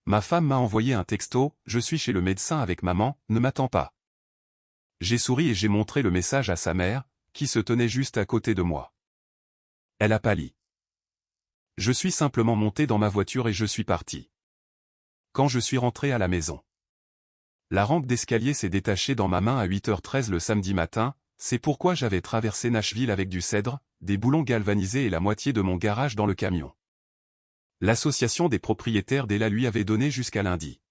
Ma femme m'a envoyé un texto, je suis chez le médecin avec maman, ne m'attends pas. J'ai souri et j'ai montré le message à sa mère, qui se tenait juste à côté de moi. Elle a pâli. Je suis simplement monté dans ma voiture et je suis parti. Quand je suis rentré à la maison, la rampe d'escalier s'est détachée dans ma main à 8h13 le samedi matin, c'est pourquoi j'avais traversé Nashville avec du cèdre, des boulons galvanisés et la moitié de mon garage dans le camion. L'association des propriétaires d'Ella lui avait donné jusqu'à lundi.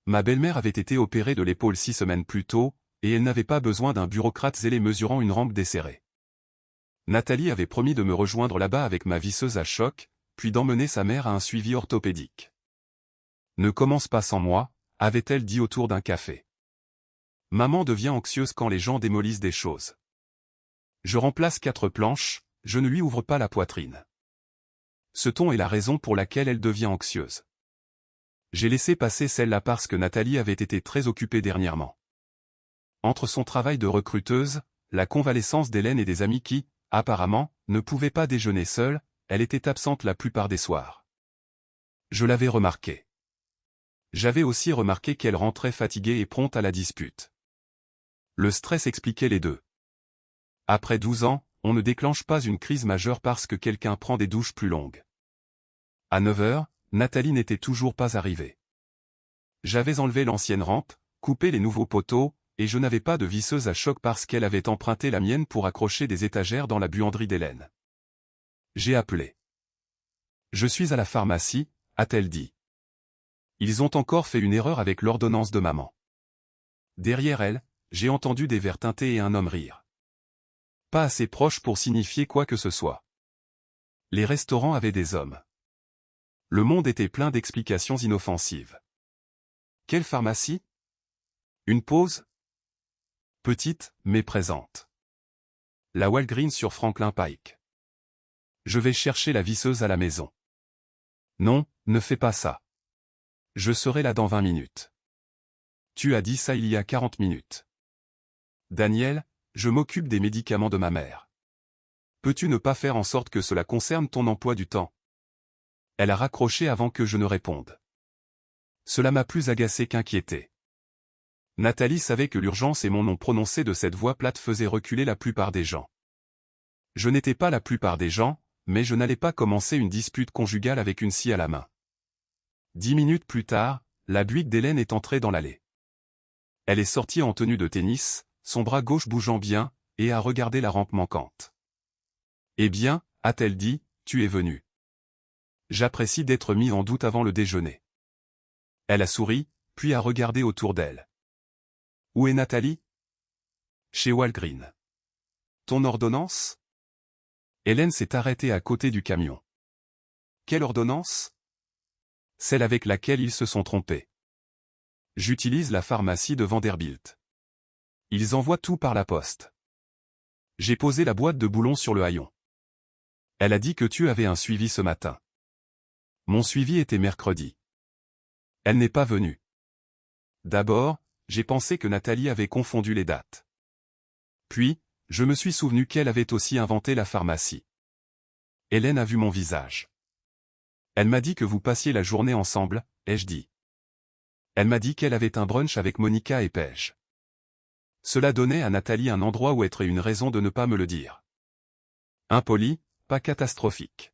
Ma belle-mère avait été opérée de l'épaule 6 semaines plus tôt, et elle n'avait pas besoin d'un bureaucrate zélé mesurant une rampe desserrée. Nathalie avait promis de me rejoindre là-bas avec ma visseuse à choc, puis d'emmener sa mère à un suivi orthopédique. Ne commence pas sans moi, avait-elle dit autour d'un café. Maman devient anxieuse quand les gens démolissent des choses. Je remplace 4 planches, je ne lui ouvre pas la poitrine. Ce ton est la raison pour laquelle elle devient anxieuse. J'ai laissé passer celle-là parce que Nathalie avait été très occupée dernièrement. Entre son travail de recruteuse, la convalescence d'Hélène et des amis qui, apparemment, ne pouvaient pas déjeuner seuls, elle était absente la plupart des soirs. Je l'avais remarqué. J'avais aussi remarqué qu'elle rentrait fatiguée et prompte à la dispute. Le stress expliquait les deux. Après 12 ans, on ne déclenche pas une crise majeure parce que quelqu'un prend des douches plus longues. À 9h, Nathalie n'était toujours pas arrivée. J'avais enlevé l'ancienne rampe, coupé les nouveaux poteaux, et je n'avais pas de visseuse à choc parce qu'elle avait emprunté la mienne pour accrocher des étagères dans la buanderie d'Hélène. J'ai appelé. Je suis à la pharmacie, a-t-elle dit. Ils ont encore fait une erreur avec l'ordonnance de maman. Derrière elle, j'ai entendu des verres teintés et un homme rire. Pas assez proche pour signifier quoi que ce soit. Les restaurants avaient des hommes. Le monde était plein d'explications inoffensives. Quelle pharmacie? Une pause? Petite, mais présente. La Walgreens sur Franklin Pike. Je vais chercher la visseuse à la maison. Non, ne fais pas ça. Je serai là dans 20 minutes. Tu as dit ça il y a 40 minutes. Daniel, je m'occupe des médicaments de ma mère. Peux-tu ne pas faire en sorte que cela concerne ton emploi du temps? Elle a raccroché avant que je ne réponde. Cela m'a plus agacé qu'inquiété. Nathalie savait que l'urgence et mon nom prononcé de cette voix plate faisaient reculer la plupart des gens. Je n'étais pas la plupart des gens, mais je n'allais pas commencer une dispute conjugale avec une scie à la main. 10 minutes plus tard, la Buick d'Hélène est entrée dans l'allée. Elle est sortie en tenue de tennis, son bras gauche bougeant bien, et a regardé la rampe manquante. Eh bien, a-t-elle dit, tu es venu. J'apprécie d'être mis en doute avant le déjeuner. Elle a souri, puis a regardé autour d'elle. Où est Nathalie? Chez Walgreens. Ton ordonnance? Hélène s'est arrêtée à côté du camion. Quelle ordonnance? Celle avec laquelle ils se sont trompés. J'utilise la pharmacie de Vanderbilt. Ils envoient tout par la poste. J'ai posé la boîte de boulons sur le haillon. Elle a dit que tu avais un suivi ce matin. Mon suivi était mercredi. Elle n'est pas venue. D'abord, j'ai pensé que Nathalie avait confondu les dates. Puis, je me suis souvenu qu'elle avait aussi inventé la pharmacie. Hélène a vu mon visage. Elle m'a dit que vous passiez la journée ensemble, ai-je dit. Elle m'a dit qu'elle avait un brunch avec Monica et Paige. Cela donnait à Nathalie un endroit où être et une raison de ne pas me le dire. Impoli, pas catastrophique.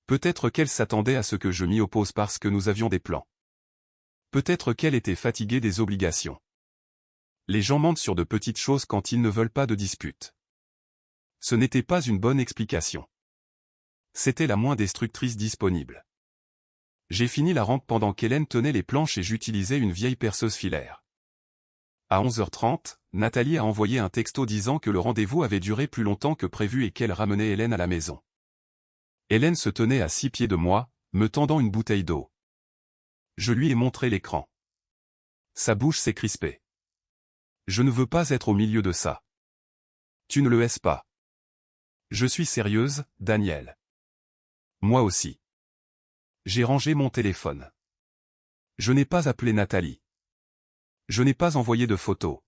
Peut-être qu'elle s'attendait à ce que je m'y oppose parce que nous avions des plans. Peut-être qu'elle était fatiguée des obligations. Les gens mentent sur de petites choses quand ils ne veulent pas de dispute. Ce n'était pas une bonne explication. C'était la moins destructrice disponible. J'ai fini la rampe pendant qu'Hélène tenait les planches et j'utilisais une vieille perceuse filaire. À 11h30, Nathalie a envoyé un texto disant que le rendez-vous avait duré plus longtemps que prévu et qu'elle ramenait Hélène à la maison. Hélène se tenait à 6 pieds de moi, me tendant une bouteille d'eau. Je lui ai montré l'écran. Sa bouche s'est crispée. Je ne veux pas être au milieu de ça. Tu ne le es pas. Je suis sérieuse, Daniel. Moi aussi. J'ai rangé mon téléphone. Je n'ai pas appelé Nathalie. Je n'ai pas envoyé de photos.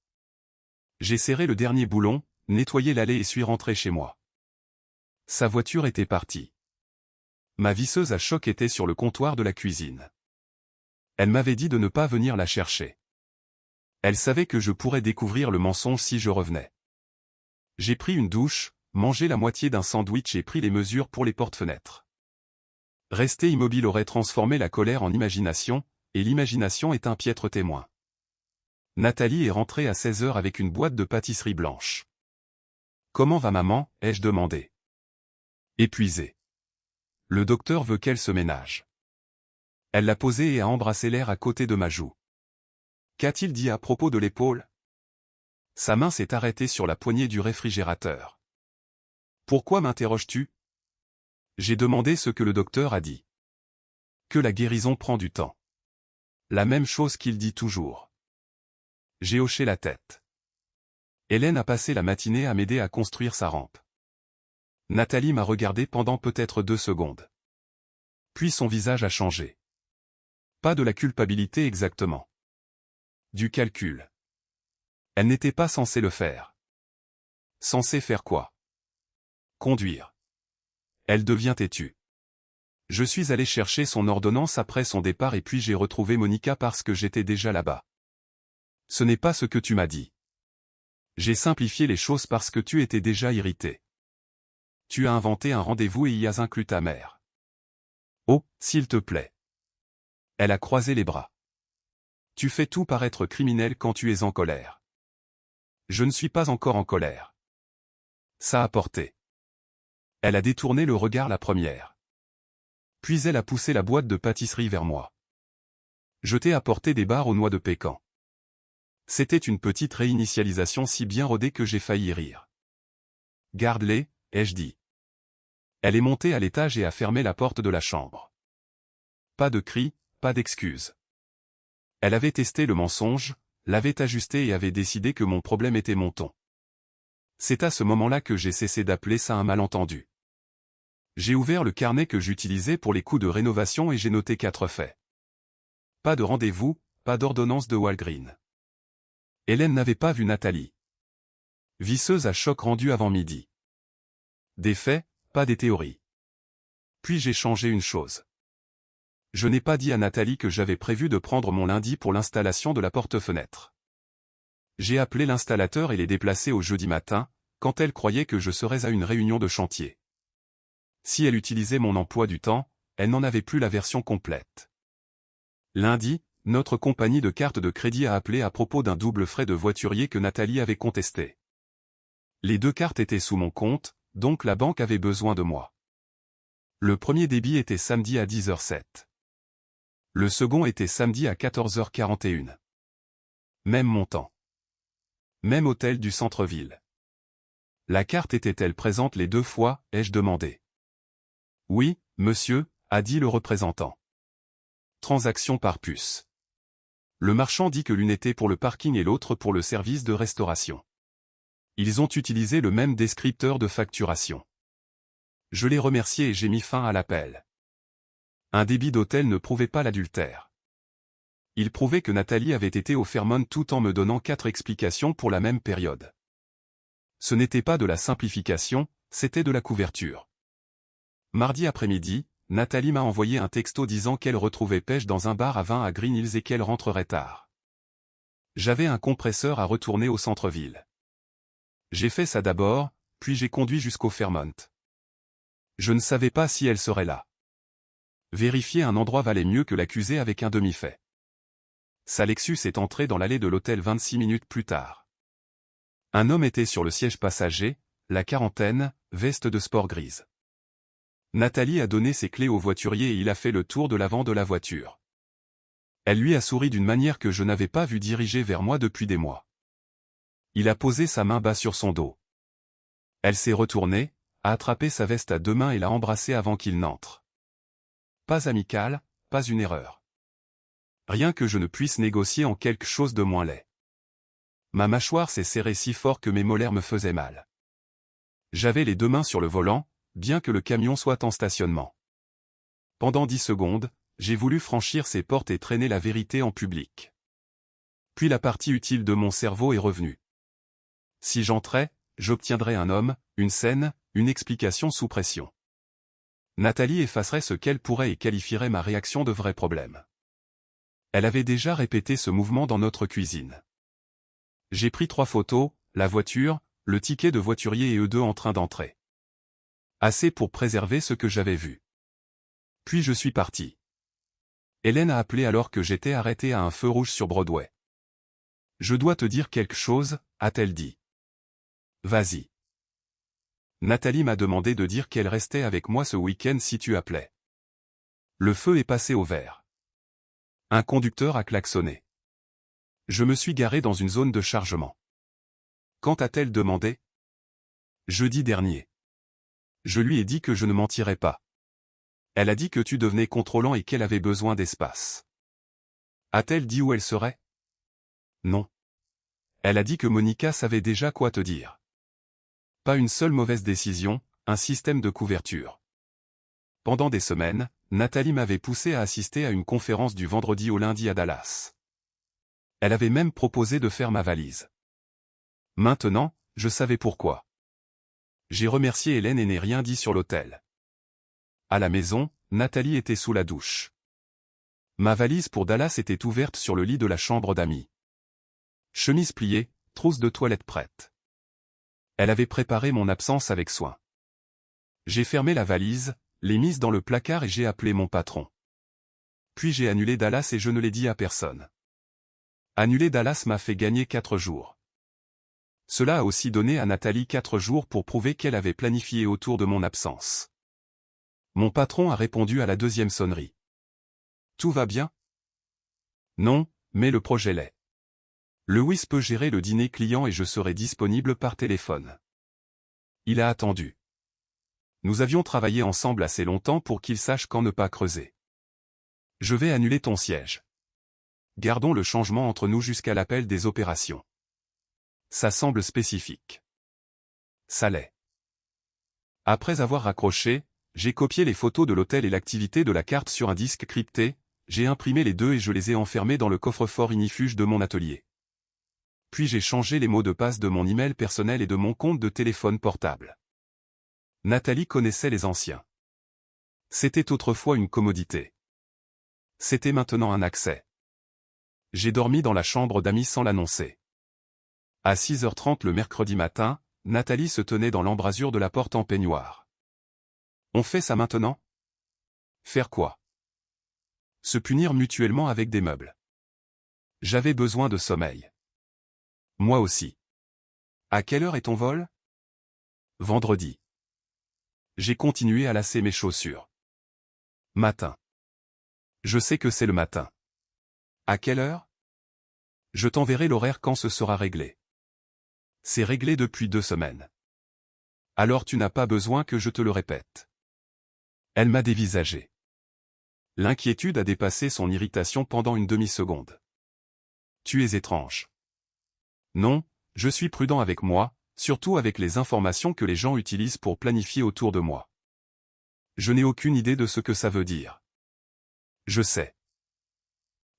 J'ai serré le dernier boulon, nettoyé l'allée et suis rentré chez moi. Sa voiture était partie. Ma visseuse à choc était sur le comptoir de la cuisine. Elle m'avait dit de ne pas venir la chercher. Elle savait que je pourrais découvrir le mensonge si je revenais. J'ai pris une douche, mangé la moitié d'un sandwich et pris les mesures pour les porte-fenêtres. Rester immobile aurait transformé la colère en imagination, et l'imagination est un piètre témoin. Nathalie est rentrée à 16 h avec une boîte de pâtisserie blanche. « Comment va maman ?» ai-je demandé. Épuisée. Le docteur veut qu'elle se ménage. Elle l'a posée et a embrassé l'air à côté de ma joue. Qu'a-t-il dit à propos de l'épaule? Sa main s'est arrêtée sur la poignée du réfrigérateur. Pourquoi m'interroges-tu? J'ai demandé ce que le docteur a dit. Que la guérison prend du temps. La même chose qu'il dit toujours. J'ai hoché la tête. Hélène a passé la matinée à m'aider à construire sa rampe. Nathalie m'a regardé pendant peut-être 2 secondes. Puis son visage a changé. Pas de la culpabilité exactement. Du calcul. Elle n'était pas censée le faire. Censée faire quoi? Conduire. Elle devient têtue. Je suis allé chercher son ordonnance après son départ et puis j'ai retrouvé Monica parce que j'étais déjà là-bas. Ce n'est pas ce que tu m'as dit. J'ai simplifié les choses parce que tu étais déjà irrité. Tu as inventé un rendez-vous et y as inclus ta mère. Oh, s'il te plaît. Elle a croisé les bras. Tu fais tout paraître criminel quand tu es en colère. Je ne suis pas encore en colère. Ça a porté. Elle a détourné le regard la première. Puis elle a poussé la boîte de pâtisserie vers moi. Je t'ai apporté des barres aux noix de pécan. C'était une petite réinitialisation si bien rodée que j'ai failli rire. Garde-les, ai-je dit. Elle est montée à l'étage et a fermé la porte de la chambre. Pas de cris, pas d'excuses. Elle avait testé le mensonge, l'avait ajusté et avait décidé que mon problème était mon ton. C'est à ce moment-là que j'ai cessé d'appeler ça un malentendu. J'ai ouvert le carnet que j'utilisais pour les coûts de rénovation et j'ai noté 4 faits. Pas de rendez-vous, pas d'ordonnance de Walgreen. Hélène n'avait pas vu Nathalie. Visseuse à choc rendue avant midi. Des faits, pas des théories. Puis j'ai changé une chose. Je n'ai pas dit à Nathalie que j'avais prévu de prendre mon lundi pour l'installation de la porte-fenêtre. J'ai appelé l'installateur et l'ai déplacé au jeudi matin, quand elle croyait que je serais à une réunion de chantier. Si elle utilisait mon emploi du temps, elle n'en avait plus la version complète. Lundi, notre compagnie de carte de crédit a appelé à propos d'un double frais de voiturier que Nathalie avait contesté. Les 2 cartes étaient sous mon compte, donc la banque avait besoin de moi. Le premier débit était samedi à 10h07. Le second était samedi à 14h41. Même montant. Même hôtel du centre-ville. La carte était-elle présente les 2 fois, ai-je demandé. Oui, monsieur, a dit le représentant. Transaction par puce. Le marchand dit que l'une était pour le parking et l'autre pour le service de restauration. Ils ont utilisé le même descripteur de facturation. Je l'ai remercié et j'ai mis fin à l'appel. Un débit d'hôtel ne prouvait pas l'adultère. Il prouvait que Nathalie avait été au Fairmont tout en me donnant 4 explications pour la même période. Ce n'était pas de la simplification, c'était de la couverture. Mardi après-midi, Nathalie m'a envoyé un texto disant qu'elle retrouvait Pêche dans un bar à vin à Green Hills et qu'elle rentrerait tard. J'avais un compresseur à retourner au centre-ville. J'ai fait ça d'abord, puis j'ai conduit jusqu'au Fairmont. Je ne savais pas si elle serait là. Vérifier un endroit valait mieux que l'accuser avec un demi-fait. Sa Lexus est entré dans l'allée de l'hôtel 26 minutes plus tard. Un homme était sur le siège passager, la quarantaine, veste de sport grise. Nathalie a donné ses clés au voiturier et il a fait le tour de l'avant de la voiture. Elle lui a souri d'une manière que je n'avais pas vue diriger vers moi depuis des mois. Il a posé sa main bas sur son dos. Elle s'est retournée, a attrapé sa veste à 2 mains et l'a embrassée avant qu'il n'entre. Pas amical, pas une erreur. Rien que je ne puisse négocier en quelque chose de moins laid. Ma mâchoire s'est serrée si fort que mes molaires me faisaient mal. J'avais les 2 mains sur le volant, bien que le camion soit en stationnement. Pendant 10 secondes, j'ai voulu franchir ces portes et traîner la vérité en public. Puis la partie utile de mon cerveau est revenue. Si j'entrais, j'obtiendrais un homme, une scène, une explication sous pression. Nathalie effacerait ce qu'elle pourrait et qualifierait ma réaction de vrai problème. Elle avait déjà répété ce mouvement dans notre cuisine. J'ai pris 3 photos, la voiture, le ticket de voiturier et eux deux en train d'entrer. Assez pour préserver ce que j'avais vu. Puis je suis parti. Hélène a appelé alors que j'étais arrêté à un feu rouge sur Broadway. Je dois te dire quelque chose, a-t-elle dit. Vas-y. Nathalie m'a demandé de dire qu'elle restait avec moi ce week-end si tu appelais. Le feu est passé au vert. Un conducteur a klaxonné. Je me suis garé dans une zone de chargement. Quand a-t-elle demandé? Jeudi dernier. Je lui ai dit que je ne mentirais pas. Elle a dit que tu devenais contrôlant et qu'elle avait besoin d'espace. A-t-elle dit où elle serait? Non. Elle a dit que Monica savait déjà quoi te dire. Pas une seule mauvaise décision, un système de couverture. Pendant des semaines, Nathalie m'avait poussé à assister à une conférence du vendredi au lundi à Dallas. Elle avait même proposé de faire ma valise. Maintenant, je savais pourquoi. J'ai remercié Hélène et n'ai rien dit sur l'hôtel. À la maison, Nathalie était sous la douche. Ma valise pour Dallas était ouverte sur le lit de la chambre d'amis. Chemise pliée, trousse de toilette prête. Elle avait préparé mon absence avec soin. J'ai fermé la valise, l'ai mise dans le placard et j'ai appelé mon patron. Puis j'ai annulé Dallas et je ne l'ai dit à personne. Annuler Dallas m'a fait gagner 4 jours. Cela a aussi donné à Nathalie 4 jours pour prouver qu'elle avait planifié autour de mon absence. Mon patron a répondu à la 2e sonnerie. Tout va bien? Non, mais le projet l'est. Lewis peut gérer le dîner client et je serai disponible par téléphone. Il a attendu. Nous avions travaillé ensemble assez longtemps pour qu'il sache quand ne pas creuser. Je vais annuler ton siège. Gardons le changement entre nous jusqu'à l'appel des opérations. Ça semble spécifique. Ça l'est. Après avoir raccroché, j'ai copié les photos de l'hôtel et l'activité de la carte sur un disque crypté, j'ai imprimé les deux et je les ai enfermés dans le coffre-fort ignifuge de mon atelier. Puis j'ai changé les mots de passe de mon email personnel et de mon compte de téléphone portable. Nathalie connaissait les anciens. C'était autrefois une commodité. C'était maintenant un accès. J'ai dormi dans la chambre d'amis sans l'annoncer. À 6h30 le mercredi matin, Nathalie se tenait dans l'embrasure de la porte en peignoir. On fait ça maintenant? Faire quoi? Se punir mutuellement avec des meubles. J'avais besoin de sommeil. Moi aussi. À quelle heure est ton vol? Vendredi. J'ai continué à lasser mes chaussures. Matin. Je sais que c'est le matin. À quelle heure? Je t'enverrai l'horaire quand ce sera réglé. C'est réglé depuis 2 semaines. Alors tu n'as pas besoin que je te le répète. Elle m'a dévisagé. L'inquiétude a dépassé son irritation pendant une demi-seconde. Tu es étrange. Non, je suis prudent avec moi, surtout avec les informations que les gens utilisent pour planifier autour de moi. Je n'ai aucune idée de ce que ça veut dire. Je sais.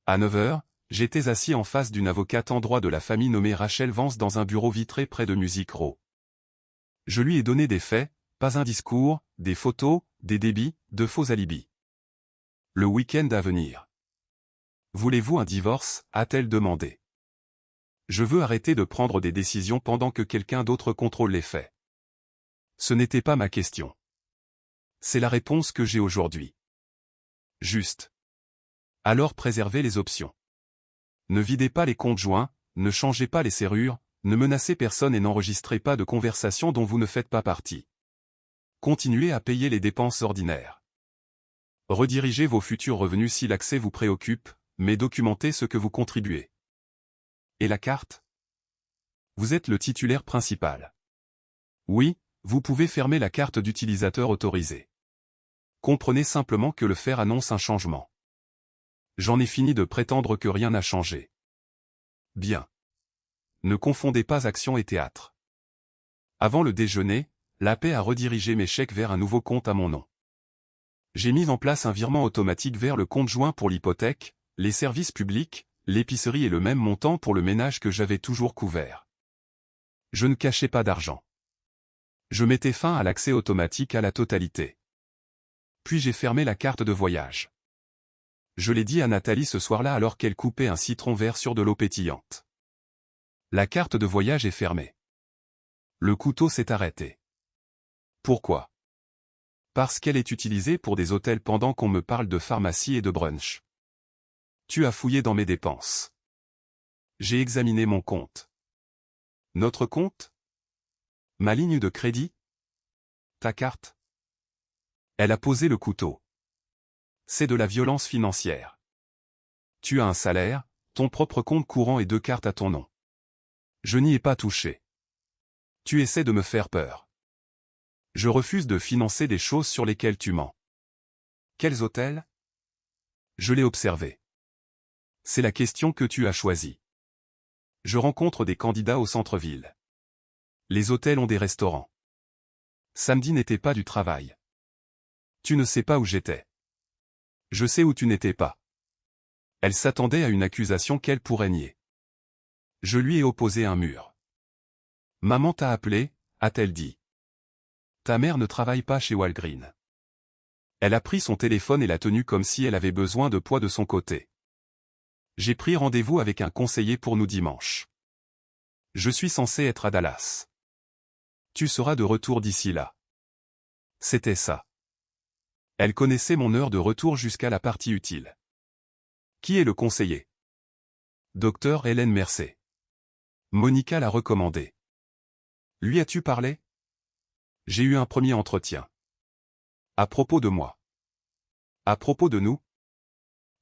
À 9h, j'étais assis en face d'une avocate en droit de la famille nommée Rachel Vance dans un bureau vitré près de Music Row. Je lui ai donné des faits, pas un discours, des photos, des débits, de faux alibis. Le week-end à venir. Voulez-vous un divorce? A-t-elle demandé. Je veux arrêter de prendre des décisions pendant que quelqu'un d'autre contrôle les faits. Ce n'était pas ma question. C'est la réponse que j'ai aujourd'hui. Juste. Alors préservez les options. Ne videz pas les comptes joints, ne changez pas les serrures, ne menacez personne et n'enregistrez pas de conversations dont vous ne faites pas partie. Continuez à payer les dépenses ordinaires. Redirigez vos futurs revenus si l'accès vous préoccupe, mais documentez ce que vous contribuez. Et la carte? Vous êtes le titulaire principal. Oui, vous pouvez fermer la carte d'utilisateur autorisée. Comprenez simplement que le faire annonce un changement. J'en ai fini de prétendre que rien n'a changé. Bien. Ne confondez pas action et théâtre. Avant le déjeuner, la paix a redirigé mes chèques vers un nouveau compte à mon nom. J'ai mis en place un virement automatique vers le compte joint pour l'hypothèque, les services publics, l'épicerie et le même montant pour le ménage que j'avais toujours couvert. Je ne cachais pas d'argent. Je mettais fin à l'accès automatique à la totalité. Puis j'ai fermé la carte de voyage. Je l'ai dit à Nathalie ce soir-là alors qu'elle coupait un citron vert sur de l'eau pétillante. La carte de voyage est fermée. Le couteau s'est arrêté. Pourquoi? Parce qu'elle est utilisée pour des hôtels pendant qu'on me parle de pharmacie et de brunch. Tu as fouillé dans mes dépenses. J'ai examiné mon compte. Notre compte? Ma ligne de crédit? Ta carte? Elle a posé le couteau. C'est de la violence financière. Tu as un salaire, ton propre compte courant et 2 cartes à ton nom. Je n'y ai pas touché. Tu essaies de me faire peur. Je refuse de financer des choses sur lesquelles tu mens. Quels hôtels? Je l'ai observé. C'est la question que tu as choisie. Je rencontre des candidats au centre-ville. Les hôtels ont des restaurants. Samedi n'était pas du travail. Tu ne sais pas où j'étais. Je sais où tu n'étais pas. Elle s'attendait à une accusation qu'elle pourrait nier. Je lui ai opposé un mur. Maman t'a appelé, a-t-elle dit. Ta mère ne travaille pas chez Walgreen. Elle a pris son téléphone et l'a tenu comme si elle avait besoin de poids de son côté. J'ai pris rendez-vous avec un conseiller pour nous dimanche. Je suis censé être à Dallas. Tu seras de retour d'ici là. C'était ça. Elle connaissait mon heure de retour jusqu'à la partie utile. Qui est le conseiller? Docteur Hélène Mercé. Monica l'a recommandé. Lui as-tu parlé? J'ai eu un premier entretien. À propos de moi. À propos de nous?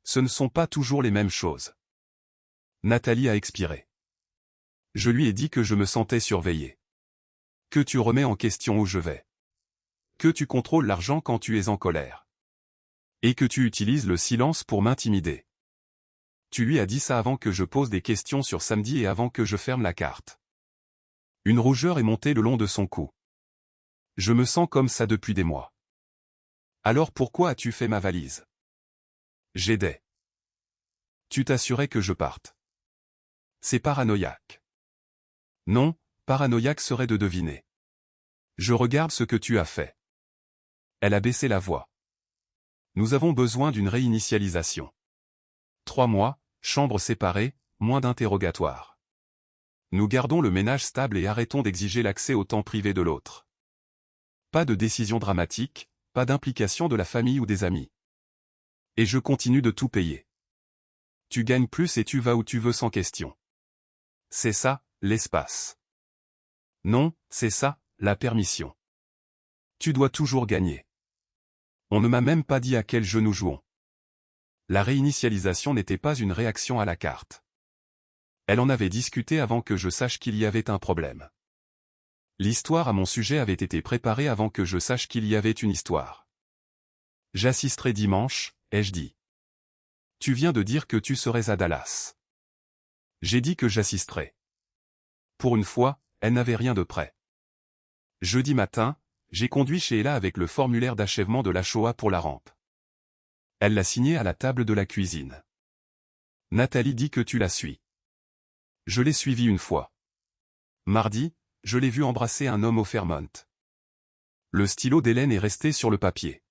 Ce ne sont pas toujours les mêmes choses. Nathalie a expiré. Je lui ai dit que je me sentais surveillé. Que tu remets en question où je vais. Que tu contrôles l'argent quand tu es en colère. Et que tu utilises le silence pour m'intimider. Tu lui as dit ça avant que je pose des questions sur samedi et avant que je ferme la carte. Une rougeur est montée le long de son cou. Je me sens comme ça depuis des mois. Alors pourquoi as-tu fait ma valise? J'aidais. Tu t'assurais que je parte. C'est paranoïaque. Non, paranoïaque serait de deviner. Je regarde ce que tu as fait. Elle a baissé la voix. Nous avons besoin d'une réinitialisation. 3 mois, chambre séparée, moins d'interrogatoire. Nous gardons le ménage stable et arrêtons d'exiger l'accès au temps privé de l'autre. Pas de décision dramatique, pas d'implication de la famille ou des amis. Et je continue de tout payer. Tu gagnes plus et tu vas où tu veux sans question. C'est ça, l'espace. Non, c'est ça, la permission. Tu dois toujours gagner. On ne m'a même pas dit à quel jeu nous jouons. La réinitialisation n'était pas une réaction à la carte. Elle en avait discuté avant que je sache qu'il y avait un problème. L'histoire à mon sujet avait été préparée avant que je sache qu'il y avait une histoire. J'assisterai dimanche, ai-je dit. Tu viens de dire que tu serais à Dallas. J'ai dit que j'assisterais. Pour une fois, elle n'avait rien de prêt. Jeudi matin, j'ai conduit Sheila avec le formulaire d'achèvement de la Shoah pour la rampe. Elle l'a signé à la table de la cuisine. Nathalie dit que tu la suis. Je l'ai suivie une fois. Mardi, je l'ai vue embrasser un homme au Fairmont. Le stylo d'Hélène est resté sur le papier.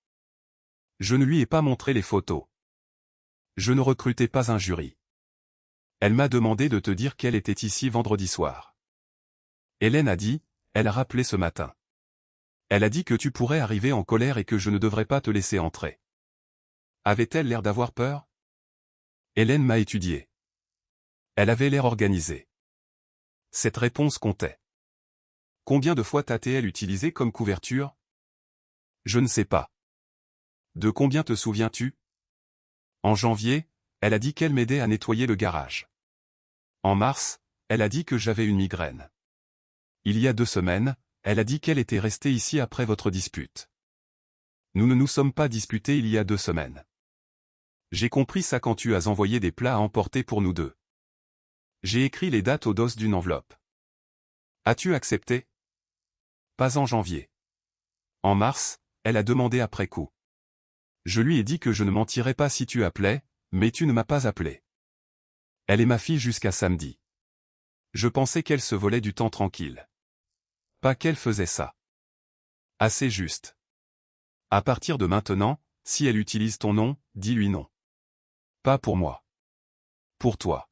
Je ne lui ai pas montré les photos. Je ne recrutais pas un jury. Elle m'a demandé de te dire qu'elle était ici vendredi soir. Hélène a dit, elle a rappelé ce matin. Elle a dit que tu pourrais arriver en colère et que je ne devrais pas te laisser entrer. Avait-elle l'air d'avoir peur? Hélène m'a étudié. Elle avait l'air organisée. Cette réponse comptait. Combien de fois t'as-t-elle utilisé comme couverture? Je ne sais pas. De combien te souviens-tu? En janvier, elle a dit qu'elle m'aidait à nettoyer le garage. En mars, elle a dit que j'avais une migraine. Il y a 2 semaines, elle a dit qu'elle était restée ici après votre dispute. Nous ne nous sommes pas disputés il y a 2 semaines. J'ai compris ça quand tu as envoyé des plats à emporter pour nous deux. J'ai écrit les dates au dos d'une enveloppe. As-tu accepté? Pas en janvier. En mars, elle a demandé après coup. Je lui ai dit que je ne mentirais pas si tu appelais, mais tu ne m'as pas appelé. Elle est ma fille jusqu'à samedi. Je pensais qu'elle se volait du temps tranquille. Pas qu'elle faisait ça. Assez juste. À partir de maintenant, si elle utilise ton nom, dis-lui non. Pas pour moi. Pour toi.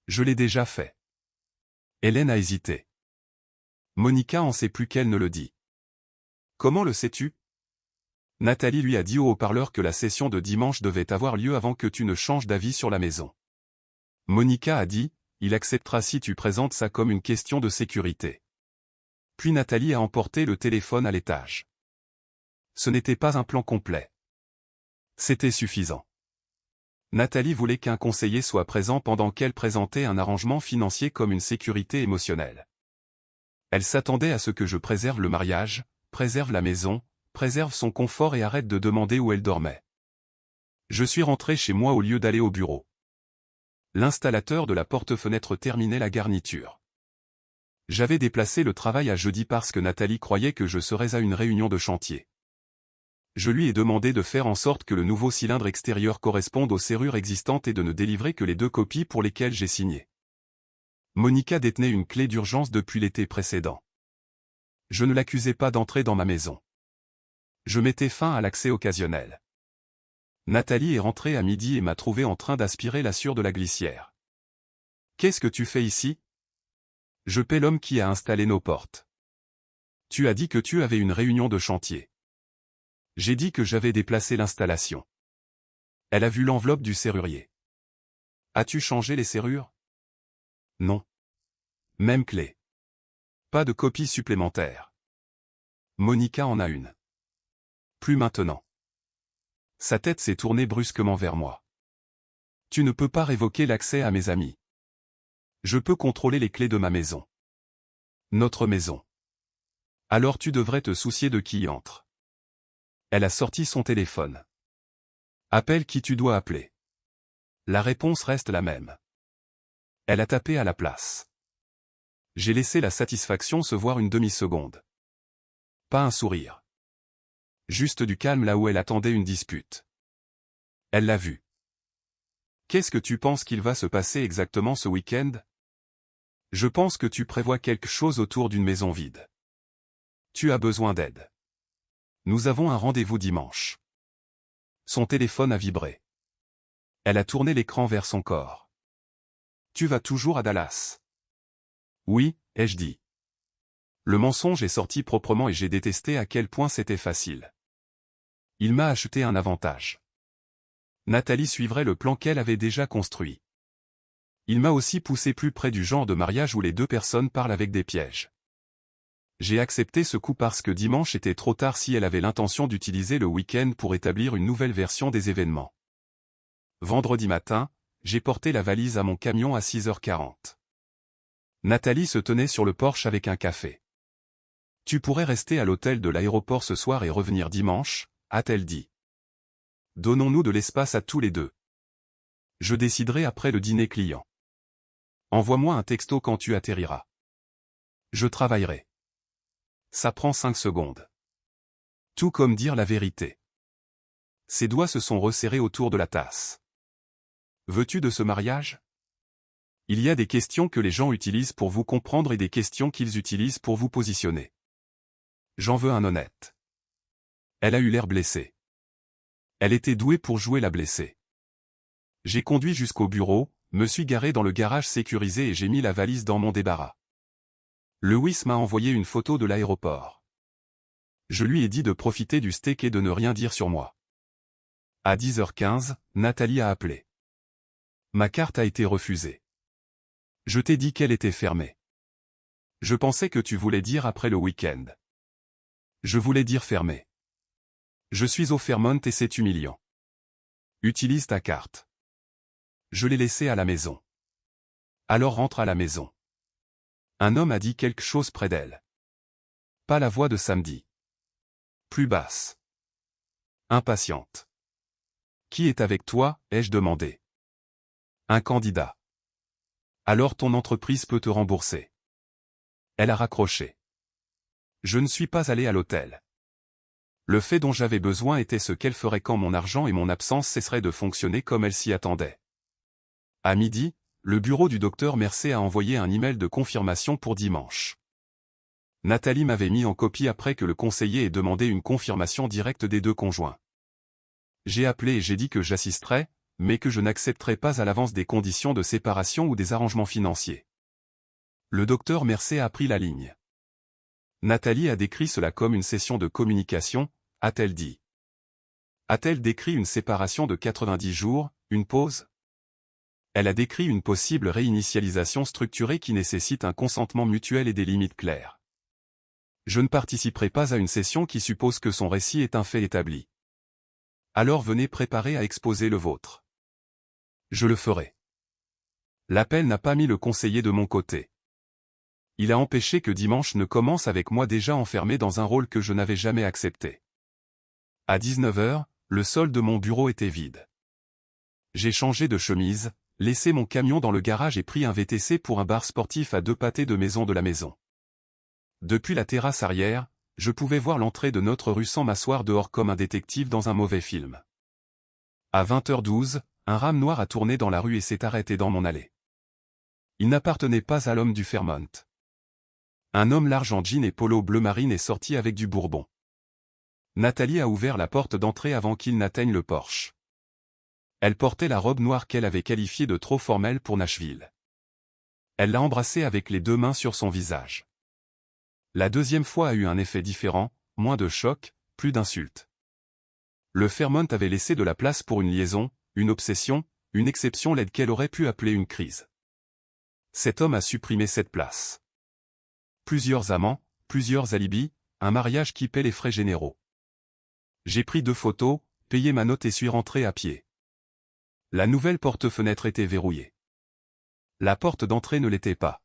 Je l'ai déjà fait. Hélène a hésité. Monica en sait plus qu'elle ne le dit. Comment le sais-tu? Nathalie lui a dit au haut-parleur que la session de dimanche devait avoir lieu avant que tu ne changes d'avis sur la maison. Monica a dit, il acceptera si tu présentes ça comme une question de sécurité. Puis Nathalie a emporté le téléphone à l'étage. Ce n'était pas un plan complet. C'était suffisant. Nathalie voulait qu'un conseiller soit présent pendant qu'elle présentait un arrangement financier comme une sécurité émotionnelle. Elle s'attendait à ce que je préserve le mariage, préserve la maison, préserve son confort et arrête de demander où elle dormait. Je suis rentré chez moi au lieu d'aller au bureau. L'installateur de la porte-fenêtre terminait la garniture. J'avais déplacé le travail à jeudi parce que Nathalie croyait que je serais à une réunion de chantier. Je lui ai demandé de faire en sorte que le nouveau cylindre extérieur corresponde aux serrures existantes et de ne délivrer que les 2 copies pour lesquelles j'ai signé. Monica détenait une clé d'urgence depuis l'été précédent. Je ne l'accusais pas d'entrer dans ma maison. Je mettais fin à l'accès occasionnel. Nathalie est rentrée à midi et m'a trouvé en train d'aspirer la sueur de la glissière. « Qu'est-ce que tu fais ici ?» Je paie l'homme qui a installé nos portes. Tu as dit que tu avais une réunion de chantier. J'ai dit que j'avais déplacé l'installation. Elle a vu l'enveloppe du serrurier. As-tu changé les serrures? Non. Même clé. Pas de copie supplémentaire. Monica en a une. Plus maintenant. Sa tête s'est tournée brusquement vers moi. Tu ne peux pas révoquer l'accès à mes amis. Je peux contrôler les clés de ma maison. Notre maison. Alors tu devrais te soucier de qui y entre. Elle a sorti son téléphone. Appelle qui tu dois appeler. La réponse reste la même. Elle a tapé à la place. J'ai laissé la satisfaction se voir une demi-seconde. Pas un sourire. Juste du calme là où elle attendait une dispute. Elle l'a vu. Qu'est-ce que tu penses qu'il va se passer exactement ce week-end? Je pense que tu prévois quelque chose autour d'une maison vide. Tu as besoin d'aide. Nous avons un rendez-vous dimanche. Son téléphone a vibré. Elle a tourné l'écran vers son corps. Tu vas toujours à Dallas? Oui, ai-je dit. Le mensonge est sorti proprement et j'ai détesté à quel point c'était facile. Il m'a acheté un avantage. Nathalie suivrait le plan qu'elle avait déjà construit. Il m'a aussi poussé plus près du genre de mariage où les 2 personnes parlent avec des pièges. J'ai accepté ce coup parce que dimanche était trop tard si elle avait l'intention d'utiliser le week-end pour établir une nouvelle version des événements. Vendredi matin, j'ai porté la valise à mon camion à 6h40. Nathalie se tenait sur le porche avec un café. Tu pourrais rester à l'hôtel de l'aéroport ce soir et revenir dimanche, a-t-elle dit. Donnons-nous de l'espace à tous les 2. Je déciderai après le dîner client. Envoie-moi un texto quand tu atterriras. Je travaillerai. Ça prend 5 secondes. Tout comme dire la vérité. Ses doigts se sont resserrés autour de la tasse. Veux-tu de ce mariage? Il y a des questions que les gens utilisent pour vous comprendre et des questions qu'ils utilisent pour vous positionner. J'en veux un honnête. Elle a eu l'air blessée. Elle était douée pour jouer la blessée. J'ai conduit jusqu'au bureau, me suis garé dans le garage sécurisé et j'ai mis la valise dans mon débarras. Lewis m'a envoyé une photo de l'aéroport. Je lui ai dit de profiter du steak et de ne rien dire sur moi. À 10h15, Nathalie a appelé. Ma carte a été refusée. Je t'ai dit qu'elle était fermée. Je pensais que tu voulais dire après le week-end. Je voulais dire fermée. Je suis au Fairmont et c'est humiliant. Utilise ta carte. Je l'ai laissée à la maison. Alors rentre à la maison. Un homme a dit quelque chose près d'elle. Pas la voix de samedi. Plus basse. Impatiente. Qui est avec toi, ai-je demandé. Un candidat. Alors ton entreprise peut te rembourser. Elle a raccroché. Je ne suis pas allé à l'hôtel. Le fait dont j'avais besoin était ce qu'elle ferait quand mon argent et mon absence cesseraient de fonctionner comme elle s'y attendait. À midi, le bureau du docteur Mercé a envoyé un email de confirmation pour dimanche. Nathalie m'avait mis en copie après que le conseiller ait demandé une confirmation directe des 2 conjoints. J'ai appelé et j'ai dit que j'assisterais, mais que je n'accepterai pas à l'avance des conditions de séparation ou des arrangements financiers. Le docteur Mercey a pris la ligne. Nathalie a décrit cela comme une session de communication, a-t-elle dit. A-t-elle décrit une séparation de 90 jours, une pause? Elle a décrit une possible réinitialisation structurée qui nécessite un consentement mutuel et des limites claires. Je ne participerai pas à une session qui suppose que son récit est un fait établi. Alors venez préparer à exposer le vôtre. Je le ferai. L'appel n'a pas mis le conseiller de mon côté. Il a empêché que dimanche ne commence avec moi déjà enfermé dans un rôle que je n'avais jamais accepté. À 19 h, le sol de mon bureau était vide. J'ai changé de chemise, laissé mon camion dans le garage et pris un VTC pour un bar sportif à 2 pâtés de maison de la maison. Depuis la terrasse arrière, je pouvais voir l'entrée de notre rue sans m'asseoir dehors comme un détective dans un mauvais film. À 20 h 12, un rame noir a tourné dans la rue et s'est arrêté dans mon allée. Il n'appartenait pas à l'homme du Fairmont. Un homme large en jean et polo bleu marine est sorti avec du bourbon. Nathalie a ouvert la porte d'entrée avant qu'il n'atteigne le porche. Elle portait la robe noire qu'elle avait qualifiée de trop formelle pour Nashville. Elle l'a embrassée avec les 2 mains sur son visage. La deuxième fois a eu un effet différent, moins de choc, plus d'insultes. Le Fairmont avait laissé de la place pour une liaison, une obsession, une exception laide qu'elle aurait pu appeler une crise. Cet homme a supprimé cette place. Plusieurs amants, plusieurs alibis, un mariage qui paie les frais généraux. J'ai pris 2 photos, payé ma note et suis rentré à pied. La nouvelle porte-fenêtre était verrouillée. La porte d'entrée ne l'était pas.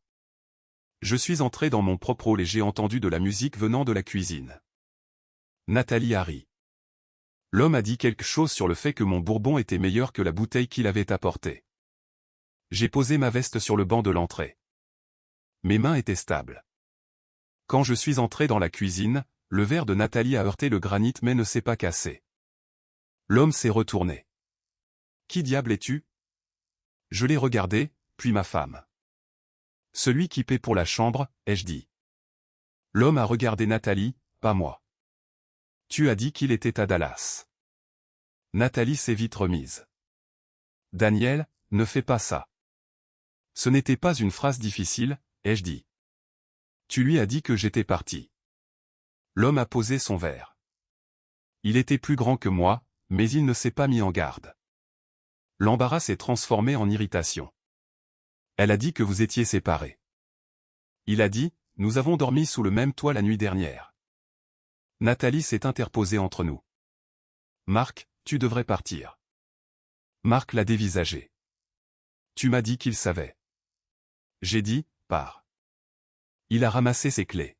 Je suis entré dans mon propre rôle et j'ai entendu de la musique venant de la cuisine. Nathalie a ri. L'homme a dit quelque chose sur le fait que mon bourbon était meilleur que la bouteille qu'il avait apportée. J'ai posé ma veste sur le banc de l'entrée. Mes mains étaient stables. Quand je suis entré dans la cuisine, le verre de Nathalie a heurté le granit mais ne s'est pas cassé. L'homme s'est retourné. « Qui diable es-tu » Je l'ai regardé, puis ma femme. « Celui qui paie pour la chambre, ai-je dit. » L'homme a regardé Nathalie, pas moi. « Tu as dit qu'il était à Dallas. » Nathalie s'est vite remise. « Daniel, ne fais pas ça. » Ce n'était pas une phrase difficile, ai-je dit. « Tu lui as dit que j'étais parti. » L'homme a posé son verre. Il était plus grand que moi, mais il ne s'est pas mis en garde. L'embarras s'est transformé en irritation. Elle a dit que vous étiez séparés. Il a dit, nous avons dormi sous le même toit la nuit dernière. Nathalie s'est interposée entre nous. Marc, tu devrais partir. Marc l'a dévisagé. Tu m'as dit qu'il savait. J'ai dit, pars. Il a ramassé ses clés.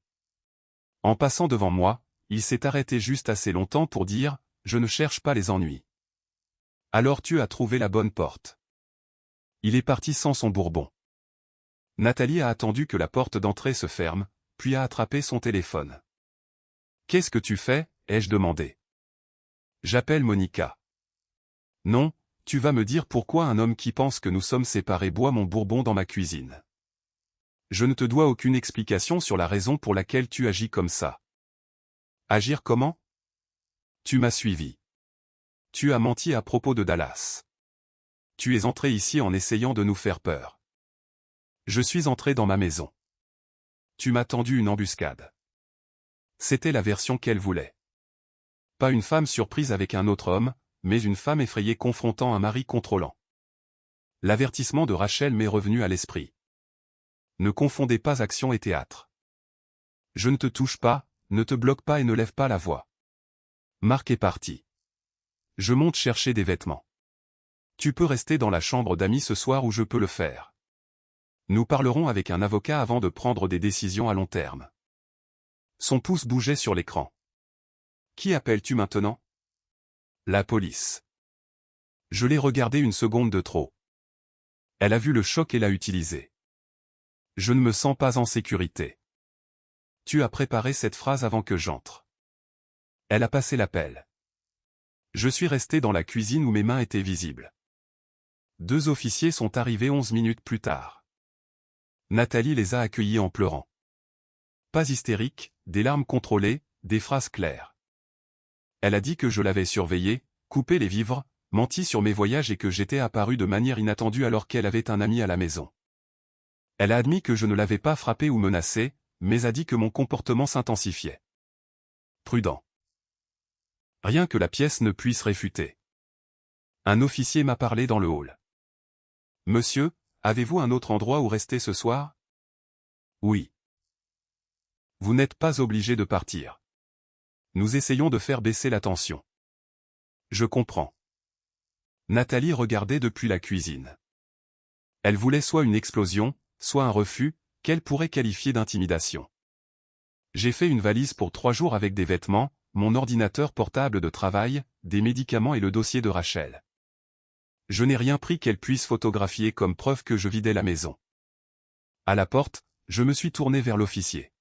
En passant devant moi, il s'est arrêté juste assez longtemps pour dire, je ne cherche pas les ennuis. Alors tu as trouvé la bonne porte. Il est parti sans son bourbon. Nathalie a attendu que la porte d'entrée se ferme, puis a attrapé son téléphone. Qu'est-ce que tu fais, ai-je demandé. J'appelle Monica. Non, tu vas me dire pourquoi un homme qui pense que nous sommes séparés boit mon bourbon dans ma cuisine. Je ne te dois aucune explication sur la raison pour laquelle tu agis comme ça. Agir comment? Tu m'as suivi. Tu as menti à propos de Dallas. Tu es entré ici en essayant de nous faire peur. Je suis entré dans ma maison. Tu m'as tendu une embuscade. C'était la version qu'elle voulait. Pas une femme surprise avec un autre homme, mais une femme effrayée confrontant un mari contrôlant. L'avertissement de Rachel m'est revenu à l'esprit. Ne confondez pas action et théâtre. Je ne te touche pas, ne te bloque pas et ne lève pas la voix. Marc est parti. Je monte chercher des vêtements. Tu peux rester dans la chambre d'amis ce soir ou je peux le faire. Nous parlerons avec un avocat avant de prendre des décisions à long terme. Son pouce bougeait sur l'écran. Qui appelles-tu maintenant? La police. Je l'ai regardé une seconde de trop. Elle a vu le choc et l'a utilisé. Je ne me sens pas en sécurité. Tu as préparé cette phrase avant que j'entre. Elle a passé l'appel. Je suis resté dans la cuisine où mes mains étaient visibles. 2 officiers sont arrivés 11 minutes plus tard. Nathalie les a accueillis en pleurant. Pas hystérique, des larmes contrôlées, des phrases claires. Elle a dit que je l'avais surveillée, coupé les vivres, menti sur mes voyages et que j'étais apparu de manière inattendue alors qu'elle avait un ami à la maison. Elle a admis que je ne l'avais pas frappé ou menacé, mais a dit que mon comportement s'intensifiait. Prudent. Rien que la pièce ne puisse réfuter. Un officier m'a parlé dans le hall. Monsieur, avez-vous un autre endroit où rester ce soir? Oui. Vous n'êtes pas obligé de partir. Nous essayons de faire baisser la tension. Je comprends. Nathalie regardait depuis la cuisine. Elle voulait soit une explosion, soit un refus, qu'elle pourrait qualifier d'intimidation. J'ai fait une valise pour 3 jours avec des vêtements, mon ordinateur portable de travail, des médicaments et le dossier de Rachel. Je n'ai rien pris qu'elle puisse photographier comme preuve que je vidais la maison. À la porte, je me suis tourné vers l'officier.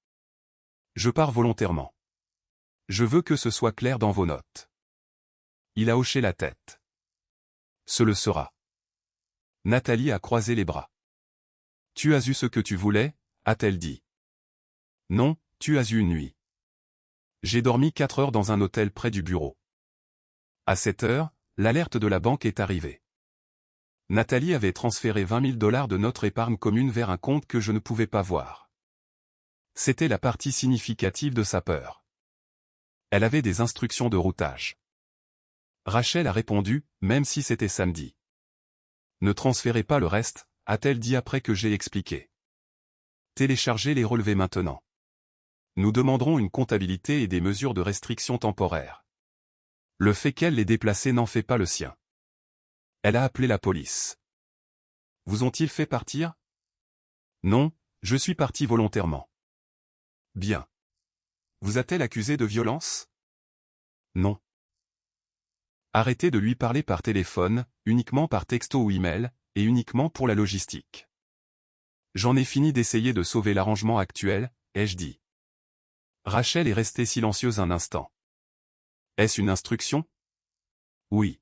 Je pars volontairement. Je veux que ce soit clair dans vos notes. Il a hoché la tête. Ce le sera. Nathalie a croisé les bras. Tu as eu ce que tu voulais, a-t-elle dit. Non, tu as eu une nuit. J'ai dormi 4 heures dans un hôtel près du bureau. À 7 heures, l'alerte de la banque est arrivée. Nathalie avait transféré $20 000 de notre épargne commune vers un compte que je ne pouvais pas voir. C'était la partie significative de sa peur. Elle avait des instructions de routage. Rachel a répondu, même si c'était samedi. Ne transférez pas le reste, a-t-elle dit après que j'ai expliqué. Téléchargez les relevés maintenant. Nous demanderons une comptabilité et des mesures de restriction temporaire. Le fait qu'elle l'ait déplacé n'en fait pas le sien. Elle a appelé la police. Vous ont-ils fait partir? Non, je suis parti volontairement. Bien. Vous a-t-elle accusé de violence? Non. Arrêtez de lui parler par téléphone, uniquement par texto ou email, et uniquement pour la logistique. J'en ai fini d'essayer de sauver l'arrangement actuel, ai-je dit. Rachel est restée silencieuse un instant. Est-ce une instruction? Oui.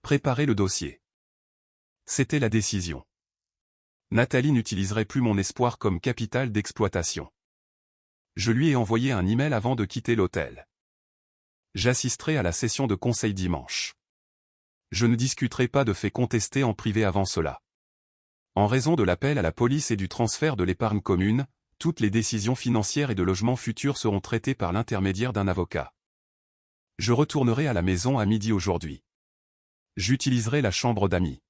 Préparez le dossier. C'était la décision. Nathalie n'utiliserait plus mon espoir comme capital d'exploitation. Je lui ai envoyé un email avant de quitter l'hôtel. J'assisterai à la session de conseil dimanche. Je ne discuterai pas de faits contestés en privé avant cela. En raison de l'appel à la police et du transfert de l'épargne commune, toutes les décisions financières et de logement futurs seront traitées par l'intermédiaire d'un avocat. Je retournerai à la maison à midi aujourd'hui. J'utiliserai la chambre d'amis.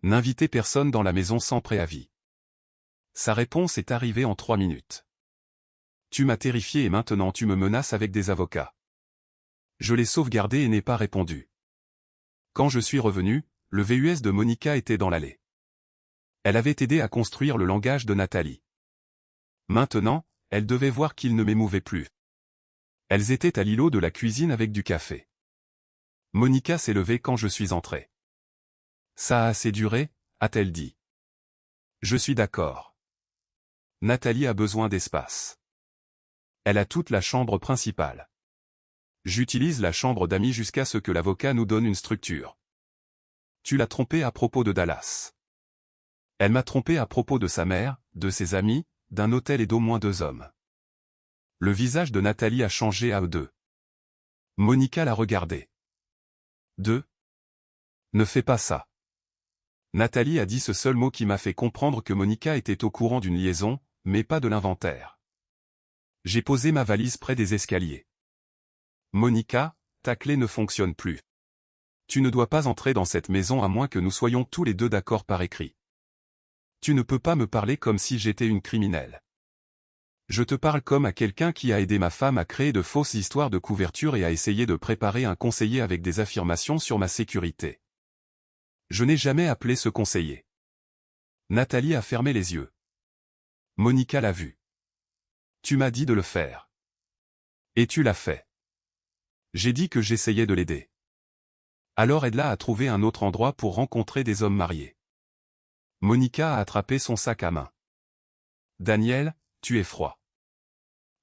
N'invitez personne dans la maison sans préavis. Sa réponse est arrivée en 3 minutes. Tu m'as terrifié et maintenant tu me menaces avec des avocats. Je l'ai sauvegardé et n'ai pas répondu. Quand je suis revenu, le VUS de Monica était dans l'allée. Elle avait aidé à construire le langage de Nathalie. Maintenant, elle devait voir qu'il ne m'émouvait plus. Elles étaient à l'îlot de la cuisine avec du café. Monica s'est levée quand je suis entré. Ça a assez duré, a-t-elle dit. Je suis d'accord. Nathalie a besoin d'espace. Elle a toute la chambre principale. J'utilise la chambre d'amis jusqu'à ce que l'avocat nous donne une structure. Tu l'as trompée à propos de Dallas. Elle m'a trompé à propos de sa mère, de ses amis, d'un hôtel et d'au moins 2 hommes. Le visage de Nathalie a changé à eux deux. Monica l'a regardé. 2. Ne fais pas ça. Nathalie a dit ce seul mot qui m'a fait comprendre que Monica était au courant d'une liaison, mais pas de l'inventaire. J'ai posé ma valise près des escaliers. Monica, ta clé ne fonctionne plus. Tu ne dois pas entrer dans cette maison à moins que nous soyons tous les deux d'accord par écrit. Tu ne peux pas me parler comme si j'étais une criminelle. Je te parle comme à quelqu'un qui a aidé ma femme à créer de fausses histoires de couverture et a essayé de préparer un conseiller avec des affirmations sur ma sécurité. Je n'ai jamais appelé ce conseiller. Nathalie a fermé les yeux. Monica l'a vu. Tu m'as dit de le faire. Et tu l'as fait. J'ai dit que j'essayais de l'aider. Alors aide-la à trouver un autre endroit pour rencontrer des hommes mariés. Monica a attrapé son sac à main. Daniel, tu es froid.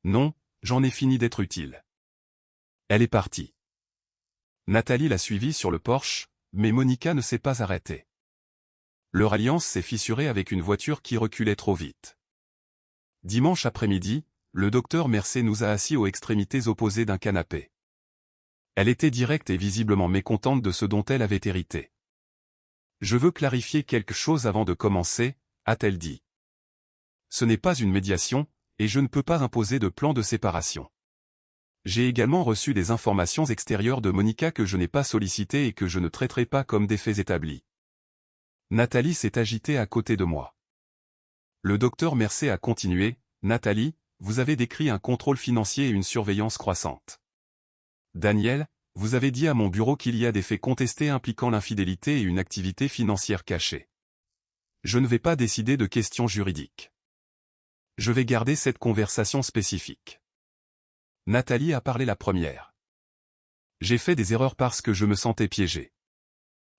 Non, j'en ai fini d'être utile. Elle est partie. Nathalie l'a suivie sur le porche, mais Monica ne s'est pas arrêtée. Leur alliance s'est fissurée avec une voiture qui reculait trop vite. Dimanche après-midi, le docteur Mercé nous a assis aux extrémités opposées d'un canapé. Elle était directe et visiblement mécontente de ce dont elle avait hérité. Je veux clarifier quelque chose avant de commencer, a-t-elle dit. Ce n'est pas une médiation, et je ne peux pas imposer de plan de séparation. J'ai également reçu des informations extérieures de Monica que je n'ai pas sollicitées et que je ne traiterai pas comme des faits établis. Nathalie s'est agitée à côté de moi. Le docteur Mercé a continué, Nathalie, vous avez décrit un contrôle financier et une surveillance croissante. Daniel, vous avez dit à mon bureau qu'il y a des faits contestés impliquant l'infidélité et une activité financière cachée. Je ne vais pas décider de questions juridiques. Je vais garder cette conversation spécifique. Nathalie a parlé la première. J'ai fait des erreurs parce que je me sentais piégé.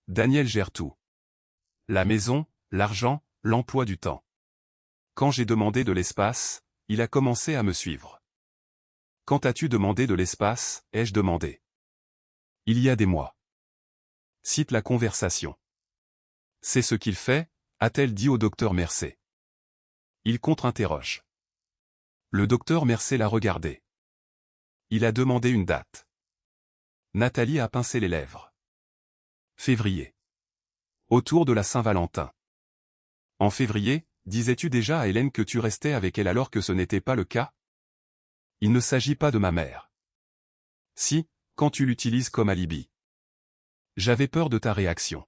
Daniel gère tout. La maison, l'argent, l'emploi du temps. Quand j'ai demandé de l'espace, il a commencé à me suivre. Quand as-tu demandé de l'espace, ai-je demandé. Il y a des mois. Cite la conversation. C'est ce qu'il fait, a-t-elle dit au docteur Mercé. Il contre-interroge. Le docteur Mercé l'a regardé. Il a demandé une date. Nathalie a pincé les lèvres. Février. Autour de la Saint-Valentin. En février, disais-tu déjà à Hélène que tu restais avec elle alors que ce n'était pas le cas? Il ne s'agit pas de ma mère. Si, quand tu l'utilises comme alibi. J'avais peur de ta réaction.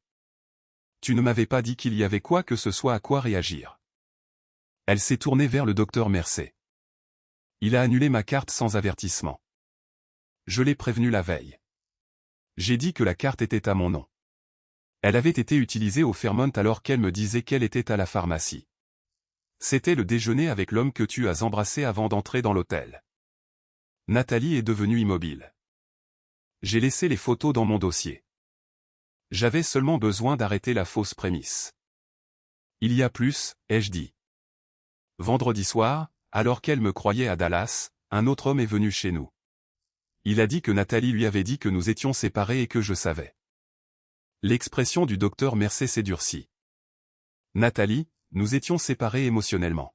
Tu ne m'avais pas dit qu'il y avait quoi que ce soit à quoi réagir. Elle s'est tournée vers le docteur Mercé. Il a annulé ma carte sans avertissement. Je l'ai prévenu la veille. J'ai dit que la carte était à mon nom. Elle avait été utilisée au Fairmont alors qu'elle me disait qu'elle était à la pharmacie. C'était le déjeuner avec l'homme que tu as embrassé avant d'entrer dans l'hôtel. Nathalie est devenue immobile. J'ai laissé les photos dans mon dossier. J'avais seulement besoin d'arrêter la fausse prémisse. Il y a plus, ai-je dit. Vendredi soir, alors qu'elle me croyait à Dallas, un autre homme est venu chez nous. Il a dit que Nathalie lui avait dit que nous étions séparés et que je savais. L'expression du docteur Mercé s'est durcie. Nathalie, nous étions séparés émotionnellement.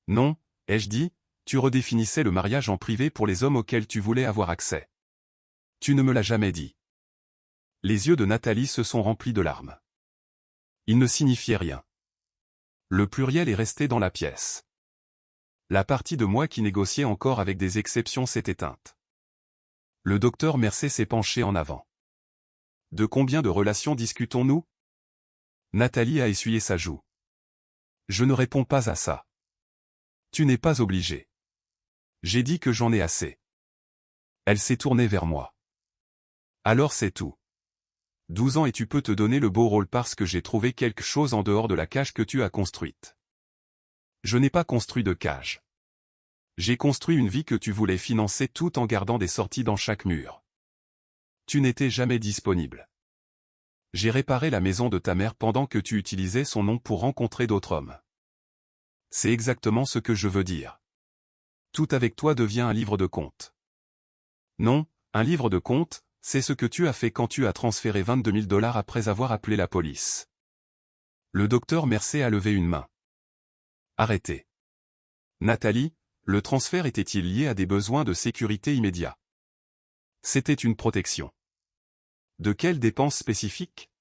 Non, ai-je dit, tu redéfinissais le mariage en privé pour les hommes auxquels tu voulais avoir accès. Tu ne me l'as jamais dit. Les yeux de Nathalie se sont remplis de larmes. Il ne signifiait rien. Le pluriel est resté dans la pièce. La partie de moi qui négociait encore avec des exceptions s'est éteinte. Le docteur Mercé s'est penché en avant. De combien de relations discutons-nous? Nathalie a essuyé sa joue. Je ne réponds pas à ça. Tu n'es pas obligé. J'ai dit que j'en ai assez. Elle s'est tournée vers moi. Alors c'est tout. 12 ans et tu peux te donner le beau rôle parce que j'ai trouvé quelque chose en dehors de la cage que tu as construite. Je n'ai pas construit de cage. J'ai construit une vie que tu voulais financer tout en gardant des sorties dans chaque mur. Tu n'étais jamais disponible. J'ai réparé la maison de ta mère pendant que tu utilisais son nom pour rencontrer d'autres hommes. C'est exactement ce que je veux dire. Tout avec toi devient un livre de comptes. Non, un livre de comptes, c'est ce que tu as fait quand tu as transféré 22 000 $ après avoir appelé la police. Le docteur Mercé a levé une main. Arrêtez. Nathalie, le transfert était-il lié à des besoins de sécurité immédiats? C'était une protection. De quelles dépenses spécifiques?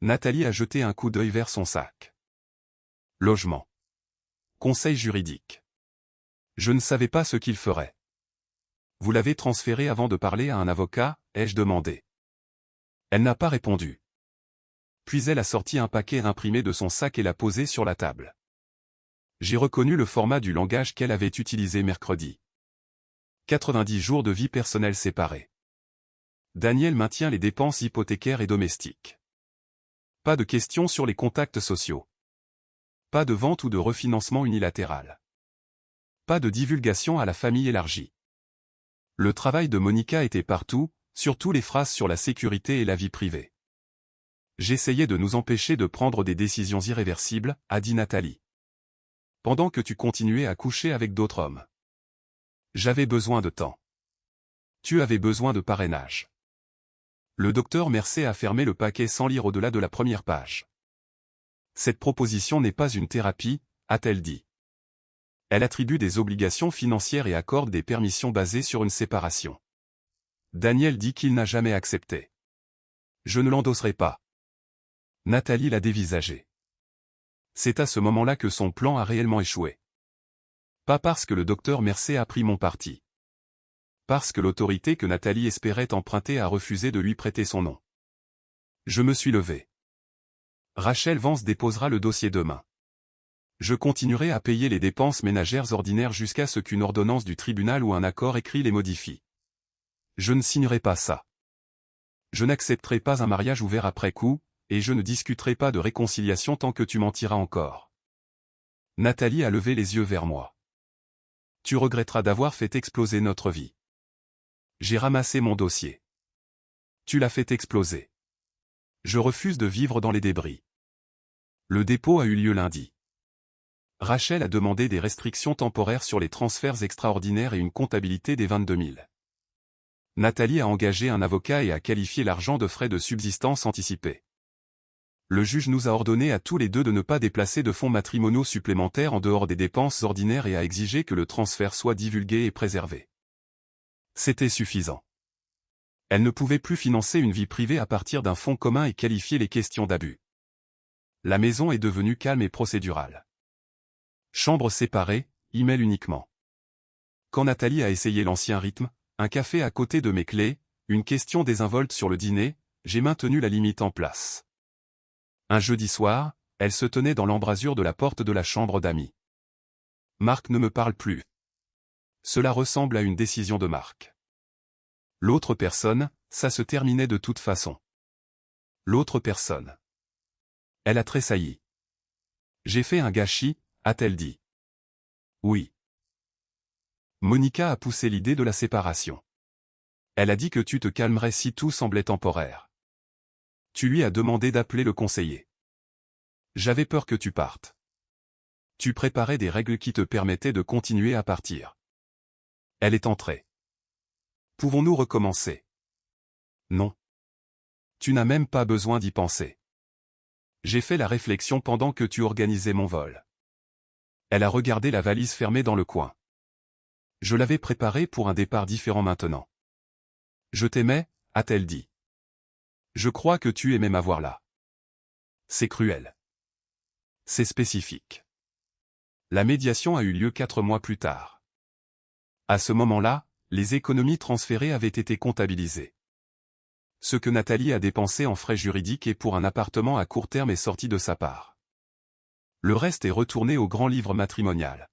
Nathalie a jeté un coup d'œil vers son sac. Logement. Conseil juridique. Je ne savais pas ce qu'il ferait. Vous l'avez transféré avant de parler à un avocat, ai-je demandé. Elle n'a pas répondu. Puis elle a sorti un paquet imprimé de son sac et l'a posé sur la table. J'ai reconnu le format du langage qu'elle avait utilisé mercredi. 90 jours de vie personnelle séparés. Daniel maintient les dépenses hypothécaires et domestiques. Pas de questions sur les contacts sociaux. Pas de vente ou de refinancement unilatéral. Pas de divulgation à la famille élargie. Le travail de Monica était partout, surtout les phrases sur la sécurité et la vie privée. J'essayais de nous empêcher de prendre des décisions irréversibles, a dit Nathalie. Pendant que tu continuais à coucher avec d'autres hommes. J'avais besoin de temps. Tu avais besoin de parrainage. Le docteur Mercé a fermé le paquet sans lire au-delà de la première page. Cette proposition n'est pas une thérapie, a-t-elle dit. Elle attribue des obligations financières et accorde des permissions basées sur une séparation. Daniel dit qu'il n'a jamais accepté. Je ne l'endosserai pas. Nathalie l'a dévisagé. C'est à ce moment-là que son plan a réellement échoué. Pas parce que le docteur Mercé a pris mon parti. Parce que l'autorité que Nathalie espérait emprunter a refusé de lui prêter son nom. Je me suis levé. Rachel Vance déposera le dossier demain. Je continuerai à payer les dépenses ménagères ordinaires jusqu'à ce qu'une ordonnance du tribunal ou un accord écrit les modifie. Je ne signerai pas ça. Je n'accepterai pas un mariage ouvert après coup, et je ne discuterai pas de réconciliation tant que tu mentiras encore. Nathalie a levé les yeux vers moi. Tu regretteras d'avoir fait exploser notre vie. J'ai ramassé mon dossier. Tu l'as fait exploser. Je refuse de vivre dans les débris. Le dépôt a eu lieu lundi. Rachel a demandé des restrictions temporaires sur les transferts extraordinaires et une comptabilité des 22 000. Nathalie a engagé un avocat et a qualifié l'argent de frais de subsistance anticipés. Le juge nous a ordonné à tous les deux de ne pas déplacer de fonds matrimoniaux supplémentaires en dehors des dépenses ordinaires et a exigé que le transfert soit divulgué et préservé. C'était suffisant. Elle ne pouvait plus financer une vie privée à partir d'un fonds commun et qualifier les questions d'abus. La maison est devenue calme et procédurale. Chambre séparée, email uniquement. Quand Nathalie a essayé l'ancien rythme, un café à côté de mes clés, une question désinvolte sur le dîner, j'ai maintenu la limite en place. Un jeudi soir, elle se tenait dans l'embrasure de la porte de la chambre d'amis. Marc ne me parle plus. Cela ressemble à une décision de Marc. L'autre personne, ça se terminait de toute façon. L'autre personne. Elle a tressailli. J'ai fait un gâchis, a-t-elle dit. Oui. Monica a poussé l'idée de la séparation. Elle a dit que tu te calmerais si tout semblait temporaire. Tu lui as demandé d'appeler le conseiller. J'avais peur que tu partes. Tu préparais des règles qui te permettaient de continuer à partir. Elle est entrée. Pouvons-nous recommencer? Non. Tu n'as même pas besoin d'y penser. J'ai fait la réflexion pendant que tu organisais mon vol. Elle a regardé la valise fermée dans le coin. Je l'avais préparée pour un départ différent maintenant. Je t'aimais, a-t-elle dit. Je crois que tu aimais m'avoir là. C'est cruel. C'est spécifique. La médiation a eu lieu 4 mois plus tard. À ce moment-là, les économies transférées avaient été comptabilisées. Ce que Nathalie a dépensé en frais juridiques et pour un appartement à court terme est sorti de sa part. Le reste est retourné au grand livre matrimonial.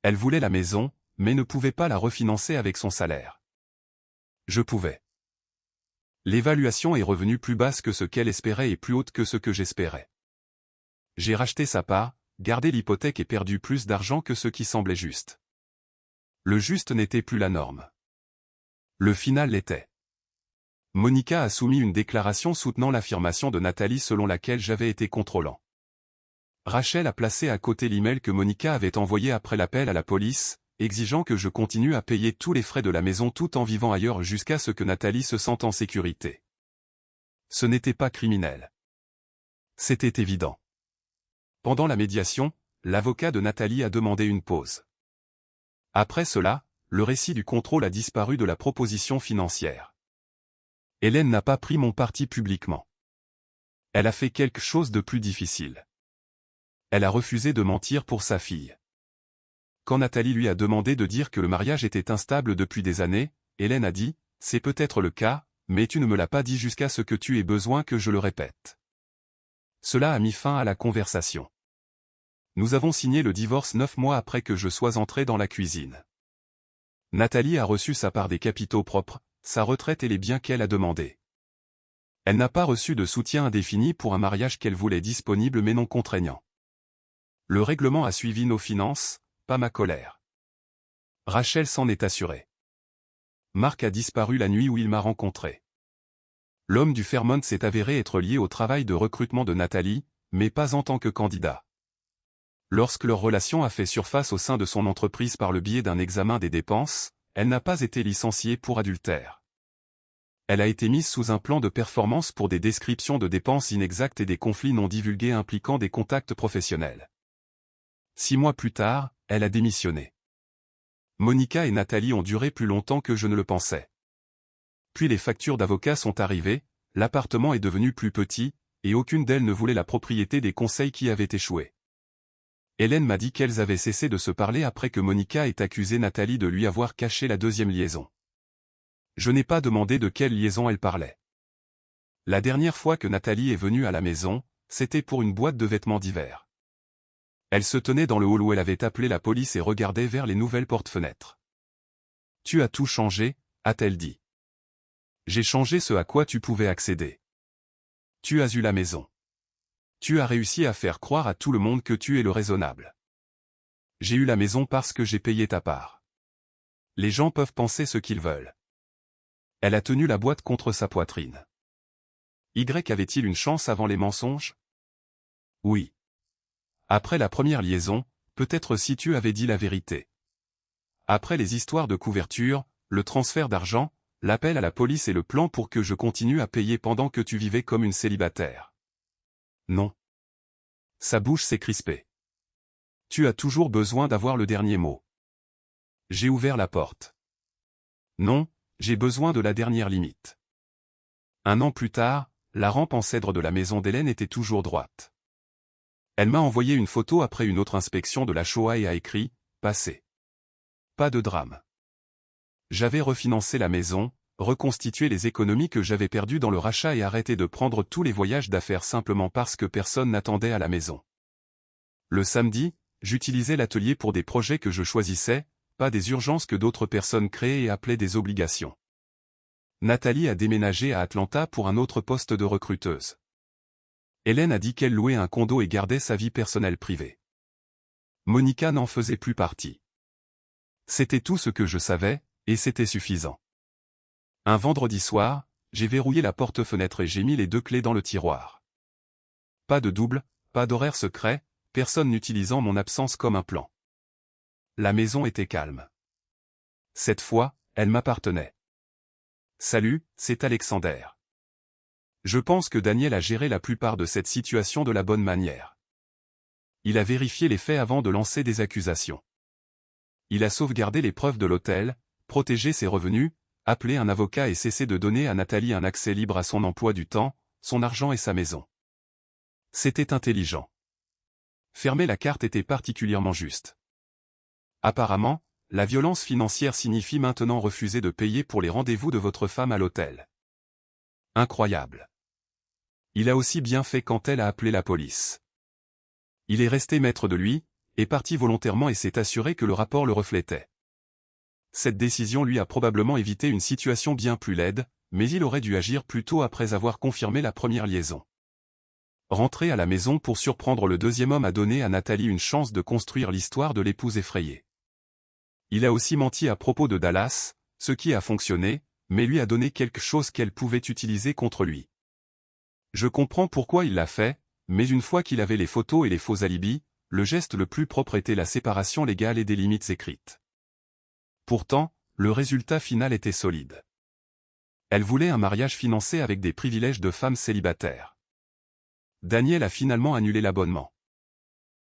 Elle voulait la maison, mais ne pouvait pas la refinancer avec son salaire. Je pouvais. L'évaluation est revenue plus basse que ce qu'elle espérait et plus haute que ce que j'espérais. J'ai racheté sa part, gardé l'hypothèque et perdu plus d'argent que ce qui semblait juste. Le juste n'était plus la norme. Le final l'était. Monica a soumis une déclaration soutenant l'affirmation de Nathalie selon laquelle j'avais été contrôlant. Rachel a placé à côté l'email que Monica avait envoyé après l'appel à la police, exigeant que je continue à payer tous les frais de la maison tout en vivant ailleurs jusqu'à ce que Nathalie se sente en sécurité. Ce n'était pas criminel. C'était évident. Pendant la médiation, l'avocat de Nathalie a demandé une pause. Après cela, le récit du contrôle a disparu de la proposition financière. Hélène n'a pas pris mon parti publiquement. Elle a fait quelque chose de plus difficile. Elle a refusé de mentir pour sa fille. Quand Nathalie lui a demandé de dire que le mariage était instable depuis des années, Hélène a dit « C'est peut-être le cas, mais tu ne me l'as pas dit jusqu'à ce que tu aies besoin que je le répète. » Cela a mis fin à la conversation. Nous avons signé le divorce 9 mois après que je sois entré dans la cuisine. Nathalie a reçu sa part des capitaux propres, sa retraite et les biens qu'elle a demandés. Elle n'a pas reçu de soutien indéfini pour un mariage qu'elle voulait disponible mais non contraignant. Le règlement a suivi nos finances, pas ma colère. Rachel s'en est assurée. Marc a disparu la nuit où il m'a rencontré. L'homme du Fairmont s'est avéré être lié au travail de recrutement de Nathalie, mais pas en tant que candidat. Lorsque leur relation a fait surface au sein de son entreprise par le biais d'un examen des dépenses, elle n'a pas été licenciée pour adultère. Elle a été mise sous un plan de performance pour des descriptions de dépenses inexactes et des conflits non divulgués impliquant des contacts professionnels. 6 mois plus tard, elle a démissionné. Monica et Nathalie ont duré plus longtemps que je ne le pensais. Puis les factures d'avocat sont arrivées, l'appartement est devenu plus petit, et aucune d'elles ne voulait la propriété des conseils qui avaient échoué. Hélène m'a dit qu'elles avaient cessé de se parler après que Monica ait accusé Nathalie de lui avoir caché la deuxième liaison. Je n'ai pas demandé de quelle liaison elle parlait. La dernière fois que Nathalie est venue à la maison, c'était pour une boîte de vêtements d'hiver. Elle se tenait dans le hall où elle avait appelé la police et regardait vers les nouvelles portes-fenêtres. « Tu as tout changé » a-t-elle dit. « J'ai changé ce à quoi tu pouvais accéder. Tu as eu la maison. Tu as réussi à faire croire à tout le monde que tu es le raisonnable. J'ai eu la maison parce que j'ai payé ta part. Les gens peuvent penser ce qu'ils veulent. » Elle a tenu la boîte contre sa poitrine. Y avait-il une chance avant les mensonges? Oui. Après la première liaison, peut-être si tu avais dit la vérité. Après les histoires de couverture, le transfert d'argent, l'appel à la police et le plan pour que je continue à payer pendant que tu vivais comme une célibataire. Non. Sa bouche s'est crispée. Tu as toujours besoin d'avoir le dernier mot. J'ai ouvert la porte. Non, j'ai besoin de la dernière limite. 1 an plus tard, la rampe en cèdre de la maison d'Hélène était toujours droite. Elle m'a envoyé une photo après une autre inspection de la Shoah et a écrit « Passé ». Pas de drame. J'avais refinancé la maison, reconstitué les économies que j'avais perdues dans le rachat et arrêté de prendre tous les voyages d'affaires simplement parce que personne n'attendait à la maison. Le samedi, j'utilisais l'atelier pour des projets que je choisissais, pas des urgences que d'autres personnes créaient et appelaient des obligations. Nathalie a déménagé à Atlanta pour un autre poste de recruteuse. Hélène a dit qu'elle louait un condo et gardait sa vie personnelle privée. Monica n'en faisait plus partie. C'était tout ce que je savais, et c'était suffisant. Un vendredi soir, j'ai verrouillé la porte-fenêtre et j'ai mis les 2 clés dans le tiroir. Pas de double, pas d'horaire secret, personne n'utilisant mon absence comme un plan. La maison était calme. Cette fois, elle m'appartenait. Salut, c'est Alexander. Je pense que Daniel a géré la plupart de cette situation de la bonne manière. Il a vérifié les faits avant de lancer des accusations. Il a sauvegardé les preuves de l'hôtel, protégé ses revenus, appelé un avocat et cessé de donner à Nathalie un accès libre à son emploi du temps, son argent et sa maison. C'était intelligent. Fermer la carte était particulièrement juste. Apparemment, la violence financière signifie maintenant refuser de payer pour les rendez-vous de votre femme à l'hôtel. Incroyable. Il a aussi bien fait quand elle a appelé la police. Il est resté maître de lui, est parti volontairement et s'est assuré que le rapport le reflétait. Cette décision lui a probablement évité une situation bien plus laide, mais il aurait dû agir plus tôt après avoir confirmé la première liaison. Rentrer à la maison pour surprendre le deuxième homme a donné à Nathalie une chance de construire l'histoire de l'épouse effrayée. Il a aussi menti à propos de Dallas, ce qui a fonctionné, mais lui a donné quelque chose qu'elle pouvait utiliser contre lui. Je comprends pourquoi il l'a fait, mais une fois qu'il avait les photos et les faux alibis, le geste le plus propre était la séparation légale et des limites écrites. Pourtant, le résultat final était solide. Elle voulait un mariage financé avec des privilèges de femme célibataire. Daniel a finalement annulé l'abonnement.